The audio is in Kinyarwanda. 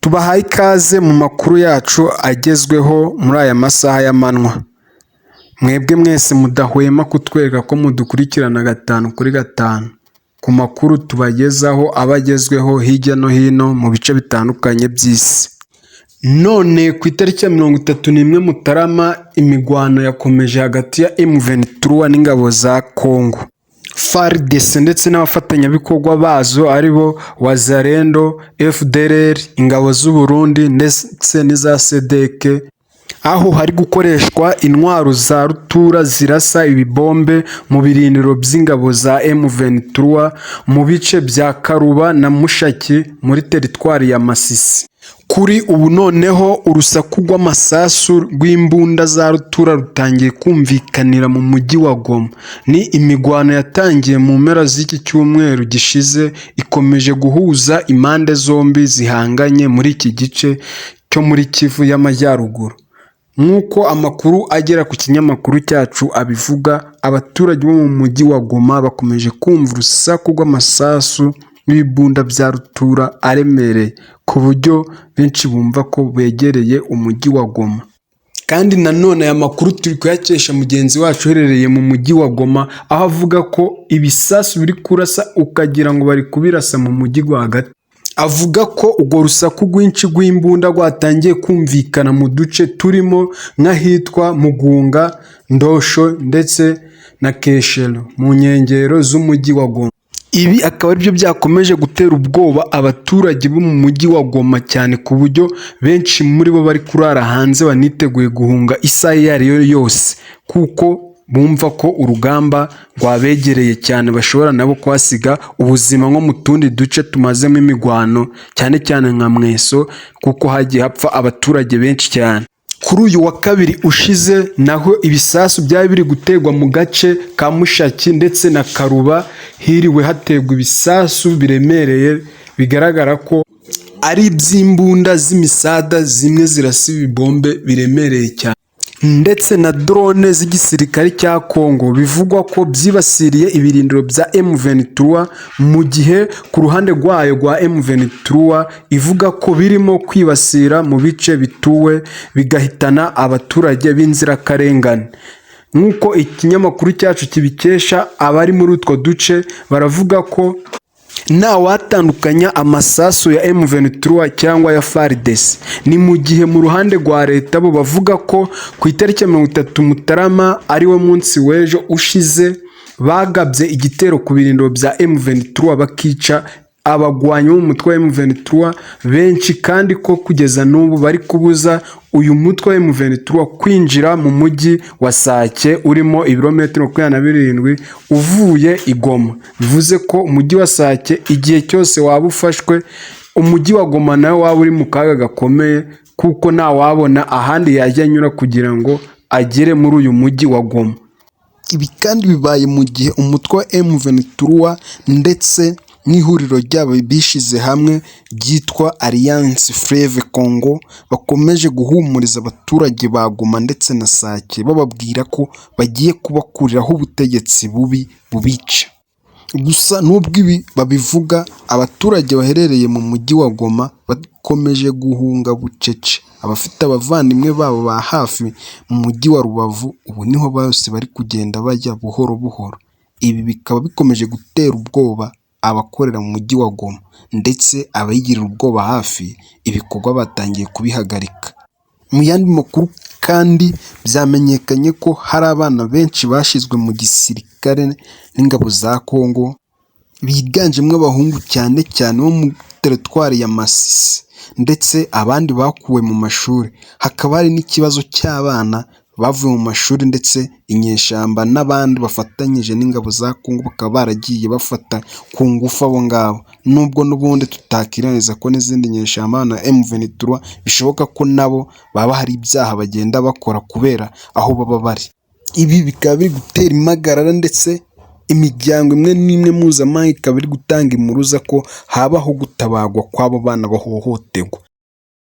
Tubahaye ikaze mu makuru yacu agezweho muri aya masaha y'amanywa. Mwebwe mwese mudahwema kutwereka ko mudukurikirana 5/5 ku makuru tubagezaho abagezweho hirya no hino mu bice bitandukanye by'isi. None ku itariki ya 31 Mutarama imigwano yakomeje hagati ya M23 n'ingabo za Congo. FARDC ndetse n'abafatanyabikorwa bazo aribo Wazalendo, FDLR, ingabo z'u Burundi ndetse n'iza SEDEC, aho hari gukoreshwa intwaro za rutura zirasa ibibombe mu birindiro by'ingabo za M23 mu bice bya Karuba na Mushaki muri teritwari ya Masisi. Kuri ubu noneho urusaku rw'amasasu rw'imbunda za rutura rutangiye kumvikanira mu mujyi wa Goma. Ni imigwano yatangiye mu mpera z'iki cyumweru gishize, ikomeje guhuza impande zombi zihanganye muri iki gice cyo muri Kivu y'Amajyaruguru. Nk'uko amakuru agera ku kinyamakuru cyacu abivuga, abaturage bo mu mujyi wa Goma bakomeje kumva urusaku rw'amasasu n'ibibunda bya rutura aremereye ku buryo benshi bumva ko begereye umujyi wa Goma. Kandi nanone aya makuru turi kuyakesha mugenzi wacu uherereye mu mujyi wa Goma, aho avuga ko ibisasu biri kurasa ukagira ngo bari kubirasa mu mujyi rwagati. Avuga ko urwo rusaku rwinshi rw'imbunda rwatangiye kumvikana mu duce turimo nk'ahitwa Mugunga, Ndosho ndetse na Keshero mu nkengero z'umujyi wa Goma. Ibi akaba aribyo byakomeje gutera ubwoba abaturage bo mu mujyi wa Goma cyane ku buryo benshi muri bo bari kurara hanze baniteguye guhunga isaha iyo ari yo yose, kuko bumva ko urugamba rwabegereye cyane bashobora nabo kuhasiga ubuzima nko mu tundi duce tumazemo imigwano cyane cyane nka Mweso, kuko hagiye hapfa abaturage benshi cyane. Kuri uyu wa kabiri ushize naho ibisasu byari biri gutegwa mu gace ka Mushaki ndetse na Karuba, hiriwe hategwa ibisasu biremereye bigaragara ko ari iby'imbunda z'imisada, zimwe zirasa ibibombe biremereye cyane, ndetse na drone z'igisirikare cya Congo bivugwa ko byibasiriye ibirindiro bya M23, mu gihe ku ruhande rwayo rwa M23 ivuga ko birimo kwibasira mu bice bituwe bigahitana abaturage b'inzirakarengane. Nk'uko ikinyamakuru cyacu kibikesha, abari muri utwo duce baravuga ko nta watandukanya amasasu ya M23 cyangwa ya FARDC. Ni mu gihe mu ruhande rwa leta bo bavuga ko ku itariki ya 30 Mutarama ariwo munsi w'ejo ushize bagabye igitero ku birindiro bya M23 bakica abagwanyi mu mutwe wa M23 benshi, kandi ko kugeza n'ubu bari kubuza uyu mutwe wa M23 kwinjira mu mujyi wa Sake urimo ibirometero 27 uvuye i Goma. Bivuze ko umujyi wa Sake igihe cyose waba ufashwe, umujyi wa Goma nawe waba uri mu kaga gakomeye, kuko nta wabona ahandi yajya anyura kugira ngo agere muri uyu mujyi wa Goma. Ibi kandi bibaye mu gihe umutwe wa M23 ndetse n'ihuriro ryabo bishize hamwe ryitwa Alliance Fleuve Congo bakomeje guhumuriza abaturage ba Goma ndetse na Sake, bababwira ko bagiye kubakuriraho ubutegetsi bubi bubica. Gusa nubwo ibi babivuga, abaturage baherereye mu mujyi wa Goma bakomeje guhunga bucece. Abafite abavandimwe babo ba hafi mu mujyi wa Rubavu ubu niho bose bari kugenda bajya buhoro buhoro. Ibi bikaba bikomeje gutera ubwoba abakorera mu mujyi wa Goma, ndetse abayigirira ubwoba hafi ibikorwa batangiye kubihagarika. Mu yandi makuru kandi byamenyekanye ko hari abana benshi bashizwe mu gisirikare n'ingabo za Congo, biganjemo abahungu cyane cyane bo mu teritwari ya Masisi, ndetse abandi bakuwe mu mashuri. Hakaba hari n'ikibazo cy'abana bavuye mu mashuri, ndetse inyeshamba n'abandi bafatanyije n'ingabo za Congo bakaba baragiye bafata ku ngufu abo ngabo. Nubwo n'ubundi tutakiraniza ko n'izindi nyeshamba na M23 bishoboka ko nabo baba hari ibyaha bagenda bakora kubera aho baba bari. Ibi bikaba biri gutera impagarara, ndetse imiryango imwe n'imwe mpuzamahanga ikaba iri gutanga impuruza ko habaho gutabagwa kw'abo bana bahohoterwa.